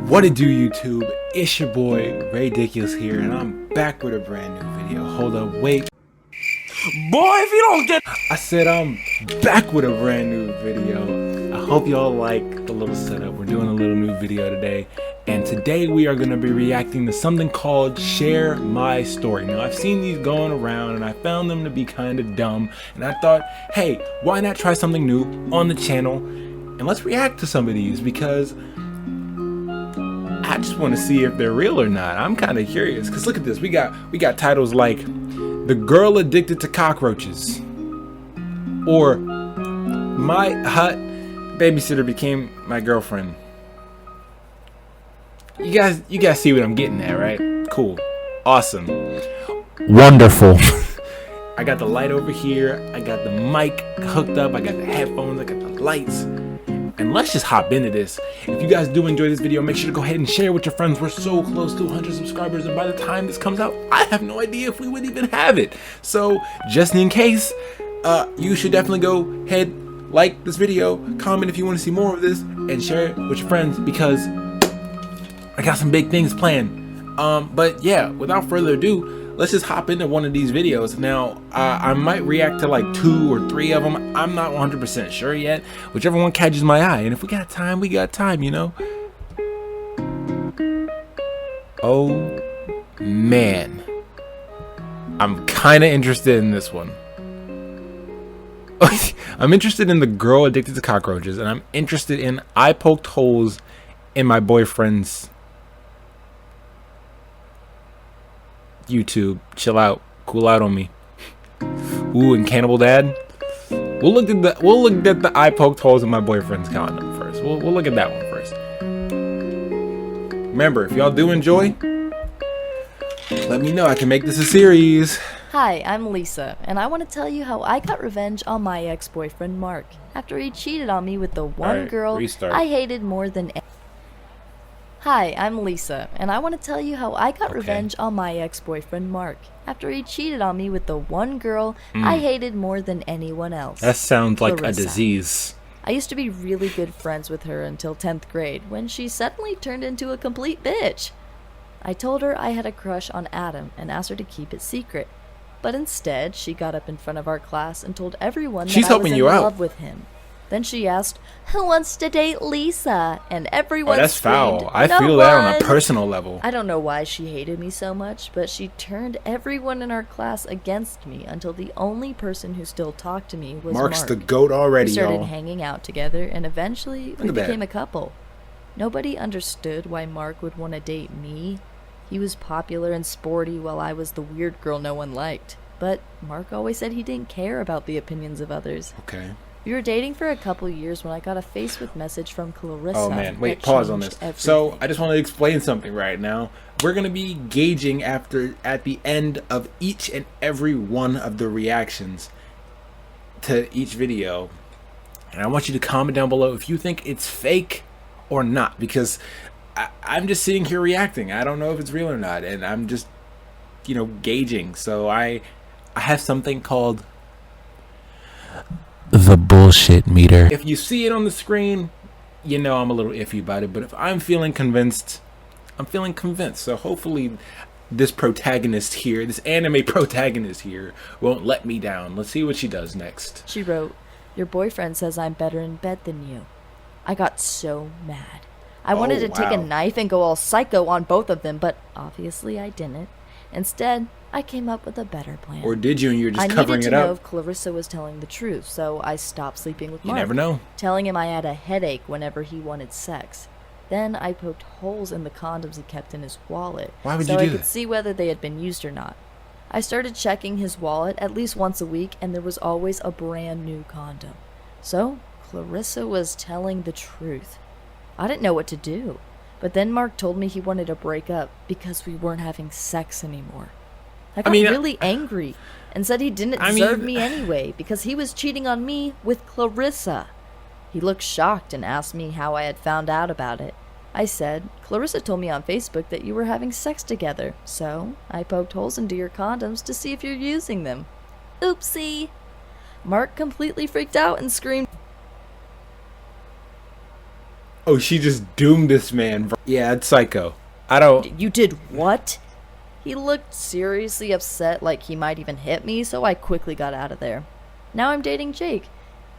What it do, YouTube? It's your boy Ridiculous here, and I'm back with a brand new video. Hold up, wait. Boy, if you don't get... I said I'm back with a brand new video. I hope y'all like the little setup. We're doing a little new video today, and today we are going to be reacting to something called Share My Story. Now, I've seen these going around, and I found them to be kind of dumb, and I thought, hey, why not try something new on the channel, and let's react to some of these, because I just want to see if they're real or not. I'm kind of curious, because look at this. We got titles like The Girl Addicted to Cockroaches, or My Hot Babysitter Became My Girlfriend. You guys see what I'm getting at, right? Cool. Awesome. Wonderful. I got the light over here. I got the mic hooked up. I got the headphones. I got the lights. And let's just hop into this. If you guys do enjoy this video, make sure to go ahead and share with your friends. We're so close to 100 subscribers, and by the time this comes out, I have no idea if we would even have it. So just in case, you should definitely go ahead, like this video, comment if you want to see more of this, and share it with your friends, because I got some big things planned. But yeah, without further ado, let's just hop into one of these videos. Now, I might react to like 2 or 3 of them. I'm not 100% sure yet. Whichever one catches my eye. And if we got time, we got time, you know? Oh, man. I'm kind of interested in this one. I'm interested in The Girl Addicted to Cockroaches. And I'm interested in I Poked Holes in My Boyfriend's YouTube. Chill out, cool out on me. Ooh, and Cannibal Dad. We'll look at the I Poked Holes in My Boyfriend's condom first. We'll look at that one first. Remember, if y'all do enjoy, let me know. I can make this a series. Hi, I'm Lisa, and I want to tell you how I got revenge on my ex-boyfriend Mark after he cheated on me with the one girl I hated more than. Hi, I'm Lisa, and I want to tell you how I got revenge on my ex-boyfriend Mark after he cheated on me with the one girl I hated more than anyone else. That sounds like Clarissa. a disease. I used to be really good friends with her until 10th grade, when she suddenly turned into a complete bitch. I told her I had a crush on Adam and asked her to keep it secret, but instead she got up in front of our class and told everyone that I was in love with him. Then she asked, "Who wants to date Lisa?" And everyone that's screamed, foul. I "No feel that on a one." personal level. I don't know why she hated me so much, but she turned everyone in our class against me until the only person who still talked to me was Mark's Mark. the GOAT already, We started y'all. hanging out together, and eventually we became that. a couple. Nobody understood why Mark would want to date me. He was popular and sporty while I was the weird girl no one liked. But Mark always said he didn't care about the opinions of others. Okay. We were dating for a couple years when I got a Facebook message from Clarissa. Oh man, wait, that pause on changed this. everything. So I just want to explain something right now. We're gonna be gauging at the end of each and every one of the reactions to each video, and I want you to comment down below if you think it's fake or not, because I'm just sitting here reacting. I don't know if it's real or not, and I'm just, you know, gauging. So I have something called the bullshit meter. If you see it on the screen, you know I'm a little iffy about it, but if I'm feeling convinced, I'm feeling convinced. So hopefully this protagonist here, this anime protagonist here, won't let me down. Let's see what she does next. She wrote, "Your boyfriend says I'm better in bed than you." I got so mad. I wanted to take a knife and go all psycho on both of them, but obviously I didn't. Instead, I came up with a better plan. Or did you, and you're just I covering it needed to know up? if Clarissa was telling the truth, so I stopped sleeping with You Mark. never know. Telling him I had a headache whenever he wanted sex. Then I poked holes in the condoms he kept in his wallet. Why would so you do I could that? see whether they had been used or not. I started checking his wallet at least once a week, and there was always a brand new condom. So Clarissa was telling the truth. I didn't know what to do. But then Mark told me he wanted to break up because we weren't having sex anymore. I got really angry and said he didn't deserve me anyway because he was cheating on me with Clarissa. He looked shocked and asked me how I had found out about it. I said, "Clarissa told me on Facebook that you were having sex together, so I poked holes into your condoms to see if you're using them." Oopsie. Mark completely freaked out and screamed, Oh, she just doomed this man. Yeah, it's psycho. I don't. You did what? He looked seriously upset, like he might even hit me, so I quickly got out of there. Now I'm dating Jake.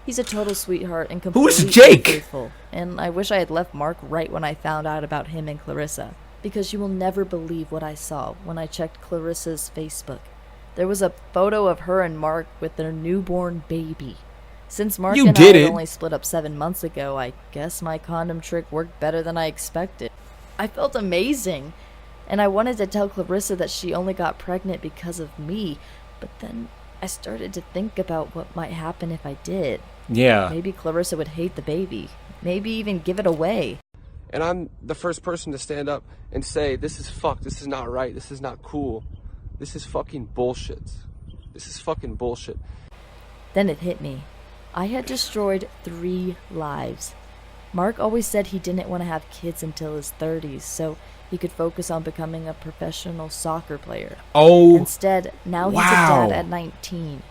He's a total sweetheart and completely Jake? faithful. And I wish I had left Mark right when I found out about him and Clarissa, because you will never believe what I saw when I checked Clarissa's Facebook. There was a photo of her and Mark with their newborn baby. Since Mark and I had only split up 7 months ago, I guess my condom trick worked better than I expected. I felt amazing, and I wanted to tell Clarissa that she only got pregnant because of me, but then I started to think about what might happen if I did. Yeah. Maybe Clarissa would hate the baby. Maybe even give it away. And I'm the first person to stand up and say, this is fucked, this is not right, this is not cool. This is fucking bullshit. This is fucking bullshit. Then it hit me. I had destroyed 3 lives. Mark always said he didn't want to have kids until his 30s, so he could focus on becoming a professional soccer player. Oh. Instead, now he's a dad at 19.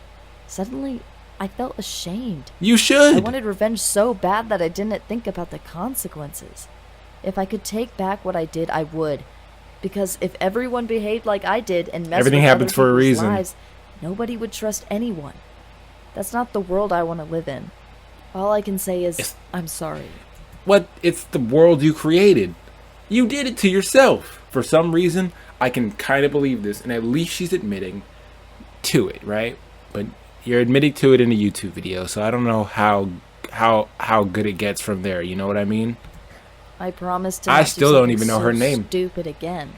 Suddenly, I felt ashamed. You should. I wanted revenge so bad that I didn't think about the consequences. If I could take back what I did, I would. Because if everyone behaved like I did and messed Everything with happens other for a people's reason. lives, nobody would trust anyone. That's not the world I want to live in. All I can say is, I'm sorry. What? It's the world you created. You did it to yourself. For some reason, I can kind of believe this, and at least she's admitting to it, right? But you're admitting to it in a YouTube video, so I don't know how good it gets from there. You know what I mean? I promise to. I not still do don't something even know her so name. Stupid again.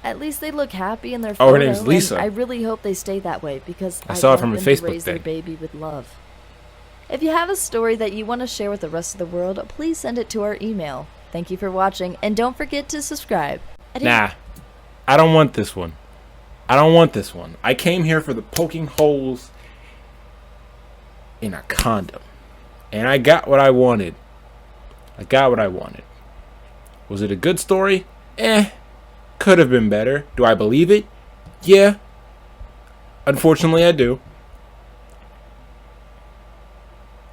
At least they look happy in their photo. Oh, her name's Lisa. And I really hope they stay that way because I saw it want from a them to Facebook raise their thing. baby with love. If you have a story that you want to share with the rest of the world, please send it to our email. Thank you for watching, and don't forget to subscribe. Nah, I don't want this one. I don't want this one. I came here for the poking holes in a condom. And I got what I wanted. I got what I wanted. Was it a good story? Could have been better. Do I believe it? Yeah. Unfortunately, I do.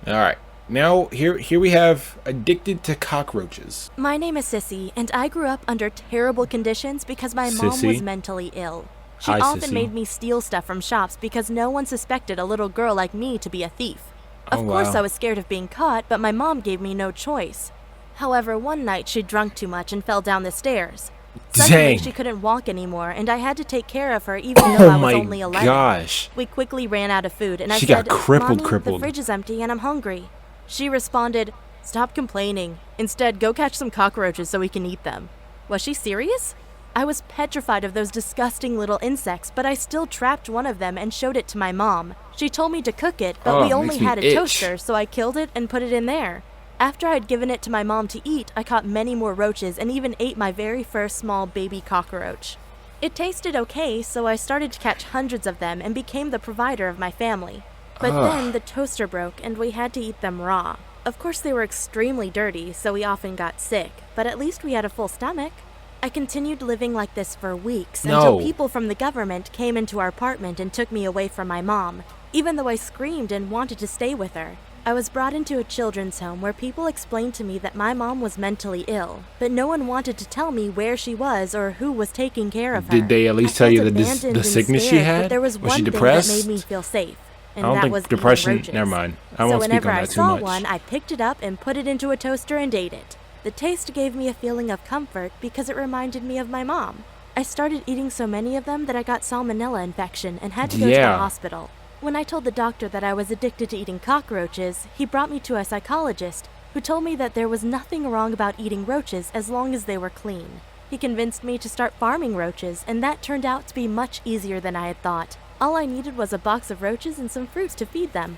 Alright. Now, here we have Addicted to Cockroaches. My name is Sissy, and I grew up under terrible conditions because my mom was mentally ill. She Hi, often Sissy. made me steal stuff from shops because no one suspected a little girl like me to be a thief. Of Oh, course, wow. I was scared of being caught, but my mom gave me no choice. However, one night she drunk too much and fell down the stairs. Suddenly, Dang. she couldn't walk anymore, and I had to take care of her even though I Oh was my only 11. gosh. We quickly ran out of food, and I She said, got crippled. "Mommy, the fridge is empty and I'm hungry." She responded, "Stop complaining. Instead, go catch some cockroaches so we can eat them." Was she serious? I was petrified of those disgusting little insects, but I still trapped one of them and showed it to my mom. She told me to cook it, but Oh, we it only makes me had a itch. toaster, so I killed it and put it in there. After I'd given it to my mom to eat, I caught many more roaches and even ate my very first small baby cockroach. It tasted okay, so I started to catch hundreds of them and became the provider of my family. But then the toaster broke and we had to eat them raw. Of course they were extremely dirty, so we often got sick, but at least we had a full stomach. I continued living like this for weeks until people from the government came into our apartment and took me away from my mom, even though I screamed and wanted to stay with her. I was brought into a children's home where people explained to me that my mom was mentally ill, but no one wanted to tell me where she was or who was taking care of her. Did they at least I tell you felt the abandoned and sickness she scared, had? But there was Was she one thing depressed? that made me feel safe, and I don't that think was eating depression. roaches. Never mind. I So won't speak whenever on I that too saw much. one, I picked it up and put it into a toaster and ate it. The taste gave me a feeling of comfort because it reminded me of my mom. I started eating so many of them that I got salmonella infection and had to go to the hospital. When I told the doctor that I was addicted to eating cockroaches, he brought me to a psychologist who told me that there was nothing wrong about eating roaches as long as they were clean. He convinced me to start farming roaches, and that turned out to be much easier than I had thought. All I needed was a box of roaches and some fruits to feed them.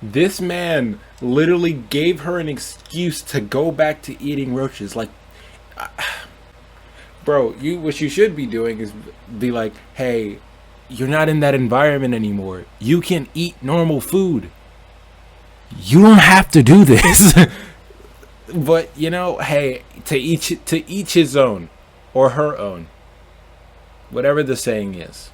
This man literally gave her an excuse to go back to eating roaches. Like, bro, what you should be doing is be like, hey, you're not in that environment anymore. You can eat normal food. You don't have to do this. But you know, hey, to each his own, or her own, whatever the saying is.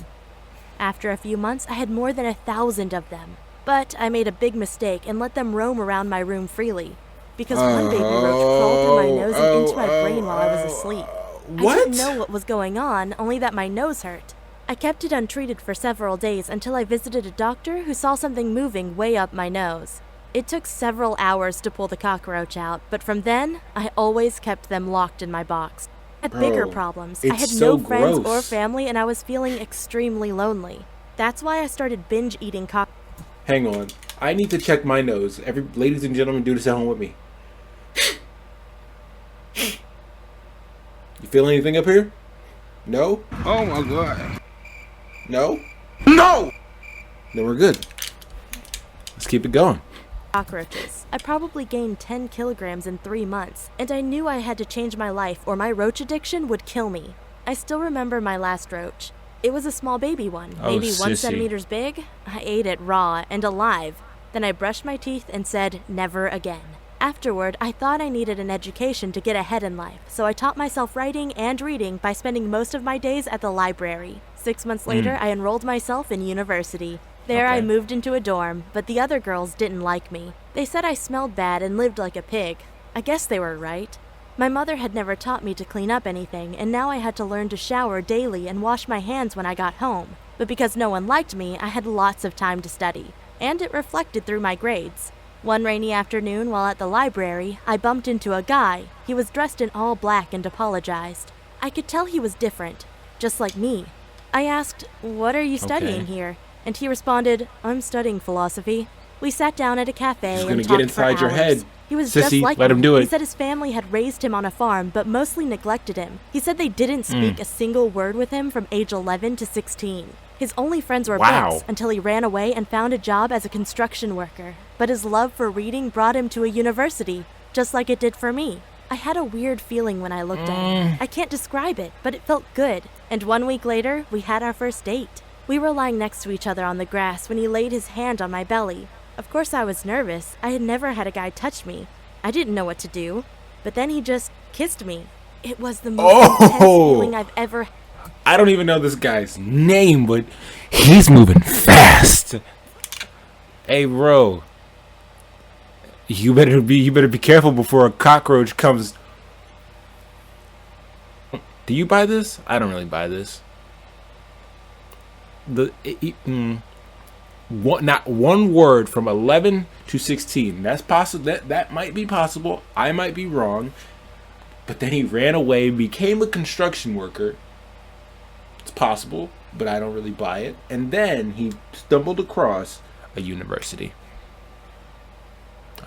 After a few months, I had more than 1,000 of them. But I made a big mistake and let them roam around my room freely. because one baby roach crawled through my nose and into my brain while I was asleep. What? I didn't know what was going on, only that my nose hurt. I kept it untreated for several days until I visited a doctor who saw something moving way up my nose. It took several hours to pull the cockroach out, but from then, I always kept them locked in my box. I had bigger problems. I had so no friends or gross. family, and I was feeling extremely lonely. That's why I started binge eating Hang on. I need to check my nose. Ladies and gentlemen, do this at home with me. You feel anything up here? No? Oh my god. No? No! Then we're good. Let's keep it going. cockroaches. I probably gained 10 kilograms in 3 months, and I knew I had to change my life or my roach addiction would kill me. I still remember my last roach. It was a small baby one, Oh, maybe 1 sissy. centimeter big. I ate it raw and alive. Then I brushed my teeth and said, never again. Afterward, I thought I needed an education to get ahead in life, so I taught myself writing and reading by spending most of my days at the library. 6 months later, I enrolled myself in university. There I Okay. moved into a dorm, but the other girls didn't like me. They said I smelled bad and lived like a pig. I guess they were right. My mother had never taught me to clean up anything, and now I had to learn to shower daily and wash my hands when I got home. But because no one liked me, I had lots of time to study, and it reflected through my grades. One rainy afternoon while at the library, I bumped into a guy. He was dressed in all black and apologized. I could tell he was different, just like me. I asked, "What are you studying Okay. here?" And he responded, "I'm studying philosophy." We sat down at a cafe He's and gonna talked get inside for your hours. head. He was Sissy, just like let me. him do it. He said his family had raised him on a farm, but mostly neglected him. He said they didn't speak a single word with him from age 11 to 16. His only friends were Wow. books until he ran away and found a job as a construction worker. But his love for reading brought him to a university, just like it did for me. I had a weird feeling when I looked at him. I can't describe it, but it felt good. And 1 week later, we had our first date. We were lying next to each other on the grass when he laid his hand on my belly. Of course I was nervous. I had never had a guy touch me. I didn't know what to do. But then he just kissed me. It was the most intense feeling I've ever had. I don't even know this guy's name, but he's moving fast. Hey, bro. You better be careful before a cockroach comes. Do you buy this? I don't really buy this. Not one word from 11 to 16. That's possible. That might be possible. I might be wrong. But then he ran away, became a construction worker. It's possible, but I don't really buy it. And then he stumbled across a university.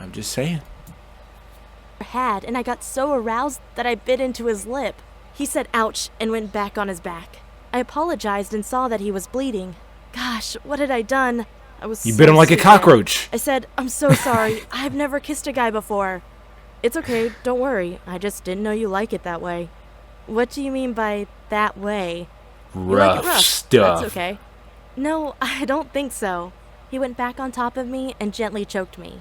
I'm just saying. And I got so aroused that I bit into his lip. He said ouch and went back on his back. I apologized and saw that he was bleeding. Gosh, what had I done? I was You so bit him like a stupid. cockroach. I said, "I'm so sorry. I've never kissed a guy before." "It's okay, don't worry. I just didn't know you like it that way." "What do you mean by that way?" "You like it rough. Stuff. That's okay." "No, I don't think so." He went back on top of me and gently choked me.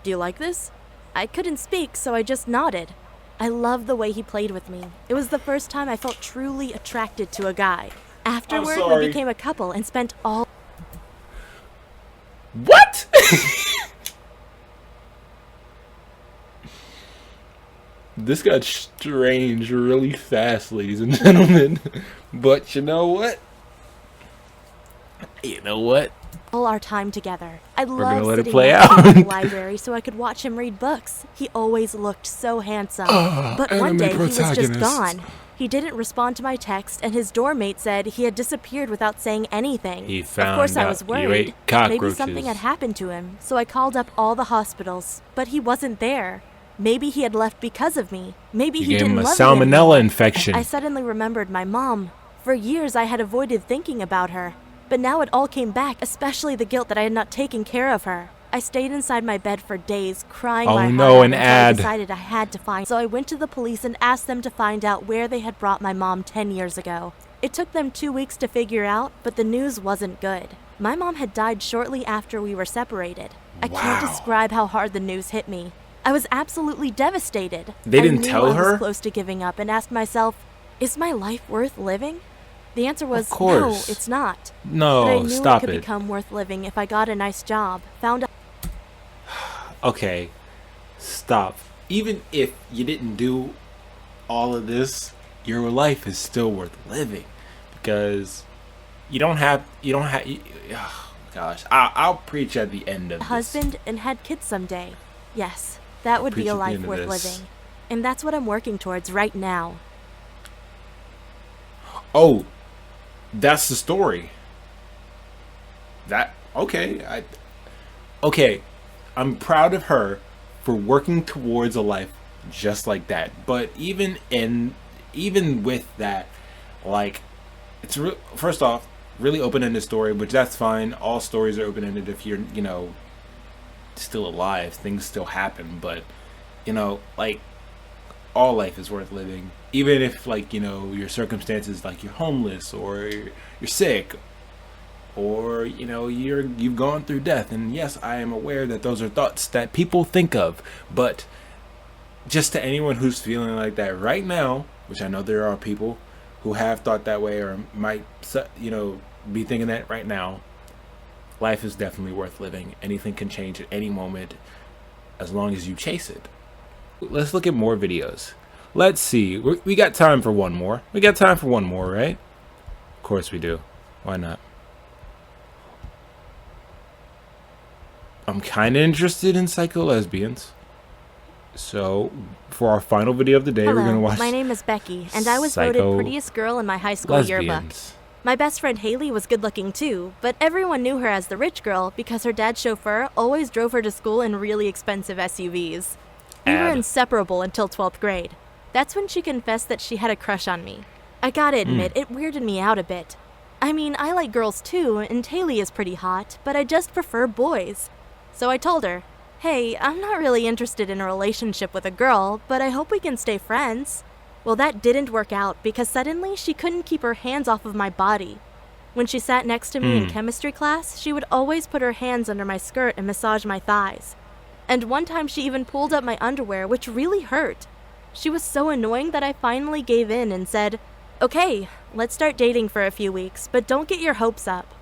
"Do you like this?" I couldn't speak, so I just nodded. I loved the way he played with me. It was the first time I felt truly attracted to a guy. Afterward, sorry. we became a couple and spent all... What? This got strange really fast, ladies and gentlemen. But you know what? all our time together. I gonna loved let it sitting play next to him in the out. library so I could watch him read books. He always looked so handsome. But enemy one day he was just protagonist. gone. He didn't respond to my text, and his dorm mate said he had disappeared without saying anything. He Of course, found I out was you worried. ate cockroaches. Maybe something had happened to him, so I called up all the hospitals, but he wasn't there. Maybe he had left because of me. Maybe You he gave didn't him a love me salmonella anymore. infection. I suddenly remembered my mom. For years, I had avoided thinking about her. But now it all came back, especially the guilt that I had not taken care of her. I stayed inside my bed for days, crying Oh my heart no, out an until ad. I decided I had to find. So I went to the police and asked them to find out where they had brought my mom 10 years ago. It took them 2 weeks to figure out, but the news wasn't good. My mom had died shortly after we were separated. I can't Wow. describe how hard the news hit me. I was absolutely devastated. They didn't I knew tell I her? was close to giving up and asked myself, is my life worth living? The answer was, no, course. it's not. No, But I knew stop it could it. become worth living if I got a nice job, found a... Okay. Stop. Even if you didn't do all of this, your life is still worth living, because oh gosh, I'll preach at the end of this. Husband and had kids someday. Yes, that would be Preach a at the life end of worth this. living. And that's what I'm working towards right now. Oh, that's the story. That okay, okay. I'm proud of her for working towards a life just like that. But even with that, like, first off, really open-ended story, which that's fine. All stories are open-ended if you're, still alive. Things still happen, but like, all life is worth living. Even if, like, your circumstances, like you're homeless or you're sick, or you've gone through death. And yes, I am aware that those are thoughts that people think of, but just to anyone who's feeling like that right now, which I know there are people who have thought that way or might be thinking that right now, life is definitely worth living. Anything can change at any moment as long as you chase it. Let's look at more videos. Let's see, we got time for one more. We got time for one more, right? Of course we do. Why not? I'm kind of interested in psycho lesbians. So, for our final video of the day, we're going to watch my name is Becky, and I was voted Psycho prettiest girl in my high school yearbook. lesbians. My best friend Haley was good looking too, but everyone knew her as the rich girl because her dad's chauffeur always drove her to school in really expensive SUVs. We were Ad. inseparable until 12th grade. That's when she confessed that she had a crush on me. I gotta admit, it weirded me out a bit. I mean, I like girls too, and Haley is pretty hot, but I just prefer boys. So I told her, hey, I'm not really interested in a relationship with a girl, but I hope we can stay friends. Well, that didn't work out because suddenly she couldn't keep her hands off of my body. When she sat next to me in chemistry class, she would always put her hands under my skirt and massage my thighs. And one time she even pulled up my underwear, which really hurt. She was so annoying that I finally gave in and said, okay, let's start dating for a few weeks, but don't get your hopes up.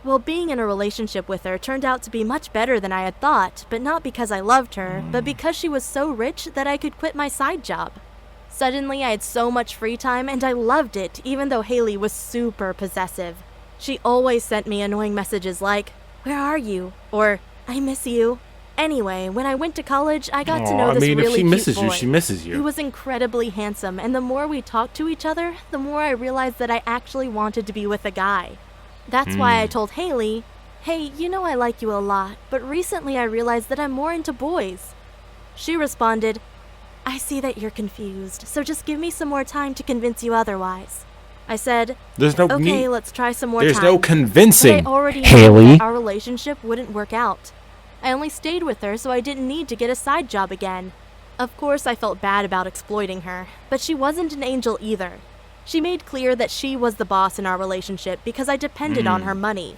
Well, being in a relationship with her turned out to be much better than I had thought, but not because I loved her, but because she was so rich that I could quit my side job. Suddenly, I had so much free time, and I loved it, even though Haley was super possessive. She always sent me annoying messages like, where are you? Or, I miss you. Anyway, when I went to college, I got to know this really if she cute misses boy. you, she misses you. He was incredibly handsome, and the more we talked to each other, the more I realized that I actually wanted to be with a guy. That's why I told Haley, hey, I like you a lot, but recently I realized that I'm more into boys. She responded, I see that you're confused, so just give me some more time to convince you otherwise. I said, There's no okay, need. let's try some more There's time. no convincing, But I already Haley. knew that our relationship wouldn't work out. I only stayed with her so I didn't need to get a side job again. Of course, I felt bad about exploiting her, but she wasn't an angel either. She made clear that she was the boss in our relationship because I depended on her money.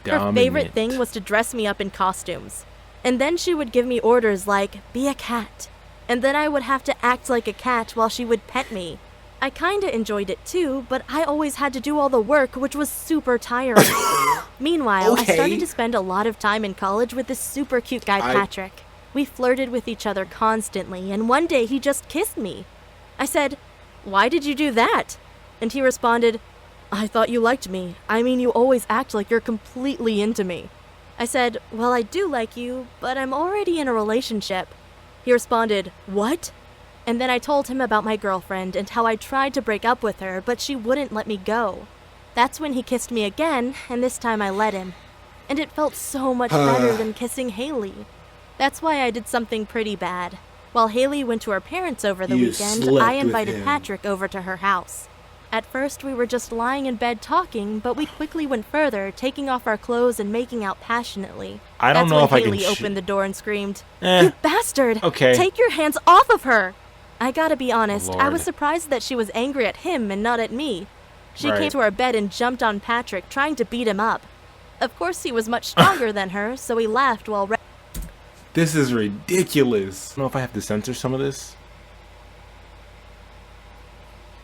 Her favorite thing was to dress me up in costumes. And then she would give me orders like, be a cat. And then I would have to act like a cat while she would pet me. I kinda enjoyed it too, but I always had to do all the work, which was super tiring. Meanwhile, I started to spend a lot of time in college with this super cute guy, Patrick. We flirted with each other constantly, and one day he just kissed me. I said, why did you do that? And he responded, I thought you liked me. I mean, you always act like you're completely into me. I said, well, I do like you, but I'm already in a relationship. He responded, what? And then I told him about my girlfriend and how I tried to break up with her, but she wouldn't let me go. That's when he kissed me again, and this time I let him. And it felt so much better than kissing Haley. That's why I did something pretty bad. While Haley went to her parents over the weekend, I invited Patrick over to her house. At first, we were just lying in bed talking, but we quickly went further, taking off our clothes and making out passionately. I don't know if I can. That's when Haley opened the door and screamed, you bastard! Okay. Take your hands off of her! I gotta be honest, Oh, I was Lord. surprised that she was angry at him and not at me. She Right. came to our bed and jumped on Patrick, trying to beat him up. Of course, he was much stronger than her, so he laughed while... This is ridiculous. I don't know if I have to censor some of this.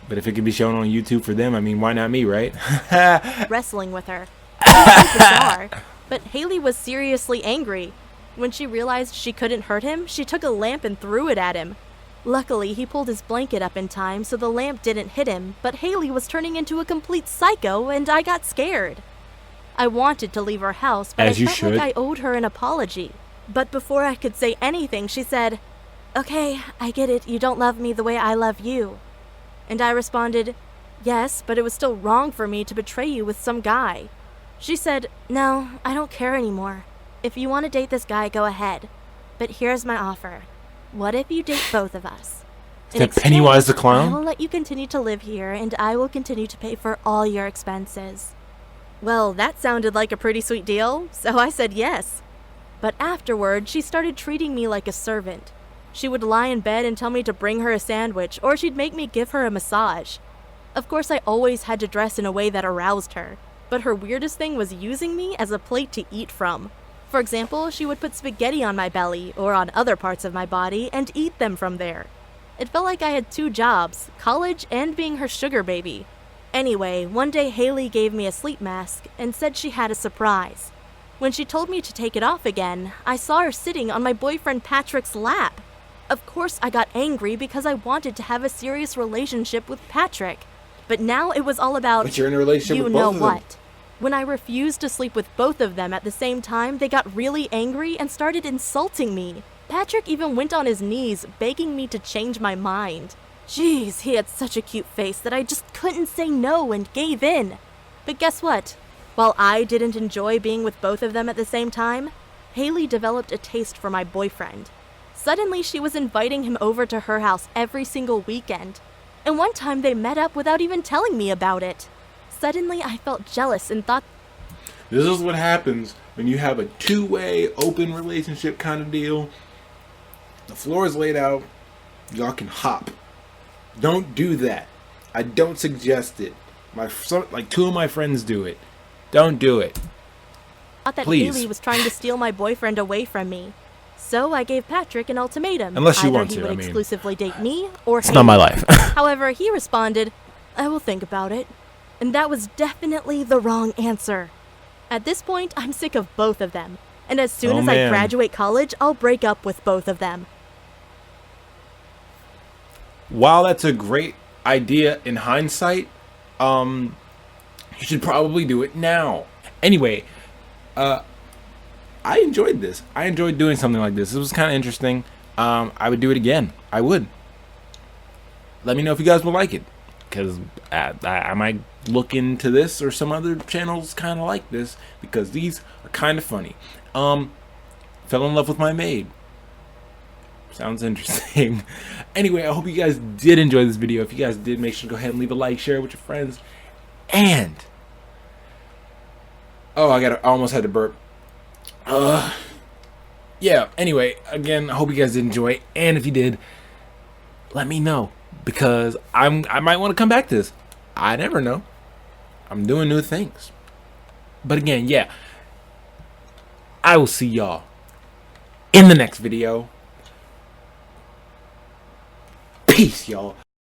But if it can be shown on YouTube for them, I mean, why not me, right? wrestling with her. It was bizarre, but Haley was seriously angry. When she realized she couldn't hurt him, she took a lamp and threw it at him. Luckily, he pulled his blanket up in time so the lamp didn't hit him, but Haley was turning into a complete psycho and I got scared. I wanted to leave her house, but I felt like I owed her an apology. But before I could say anything, she said, "Okay, I get it, you don't love me the way I love you." And I responded, "Yes, but it was still wrong for me to betray you with some guy." She said, "No, I don't care anymore. If you want to date this guy, go ahead. But here's my offer. What if you date both of us? Is that Pennywise the Clown? I will let you continue to live here, and I will continue to pay for all your expenses." Well, that sounded like a pretty sweet deal, so I said yes. But afterward, she started treating me like a servant. She would lie in bed and tell me to bring her a sandwich, or she'd make me give her a massage. Of course, I always had to dress in a way that aroused her, but her weirdest thing was using me as a plate to eat from. For example, she would put spaghetti on my belly or on other parts of my body and eat them from there. It felt like I had 2 jobs, college and being her sugar baby. Anyway, one day Haley gave me a sleep mask and said she had a surprise. When she told me to take it off again, I saw her sitting on my boyfriend Patrick's lap. Of course, I got angry because I wanted to have a serious relationship with Patrick. But now it was all about, but you're in a relationship with both of them. You know what? When I refused to sleep with both of them at the same time, they got really angry and started insulting me. Patrick even went on his knees, begging me to change my mind. Jeez, he had such a cute face that I just couldn't say no and gave in. But guess what? While I didn't enjoy being with both of them at the same time, Haley developed a taste for my boyfriend. Suddenly, she was inviting him over to her house every single weekend. And one time they met up without even telling me about it. Suddenly, I felt jealous and thought, this is what happens when you have a two-way open relationship kind of deal. The floor is laid out. Y'all can hop. Don't do that. I don't suggest it. Like 2 of my friends do it. Don't do it. That Please. Haley was trying to steal my boyfriend away from me. So I gave Patrick an ultimatum. Unless you Either want he to, would I mean. exclusively date me or It's not my life. However, he responded, "I will think about it." And that was definitely the wrong answer. At this point, I'm sick of both of them. And as soon as I graduate college, I'll break up with both of them. While that's a great idea in hindsight, you should probably do it now. Anyway, I enjoyed this. I enjoyed doing something like this. It was kind of interesting. I would do it again. I would. Let me know if you guys would like it, because I might look into this or some other channels kind of like this, because these are kind of funny. Fell in love with my maid. Sounds interesting. Anyway, I hope you guys did enjoy this video. If you guys did, make sure to go ahead and leave a like, share it with your friends. And I almost had to burp. Yeah, anyway, again, I hope you guys did enjoy. And if you did, let me know, because I might want to come back to this. I never know. I'm doing new things. But again, yeah, I will see y'all in the next video. Peace, y'all.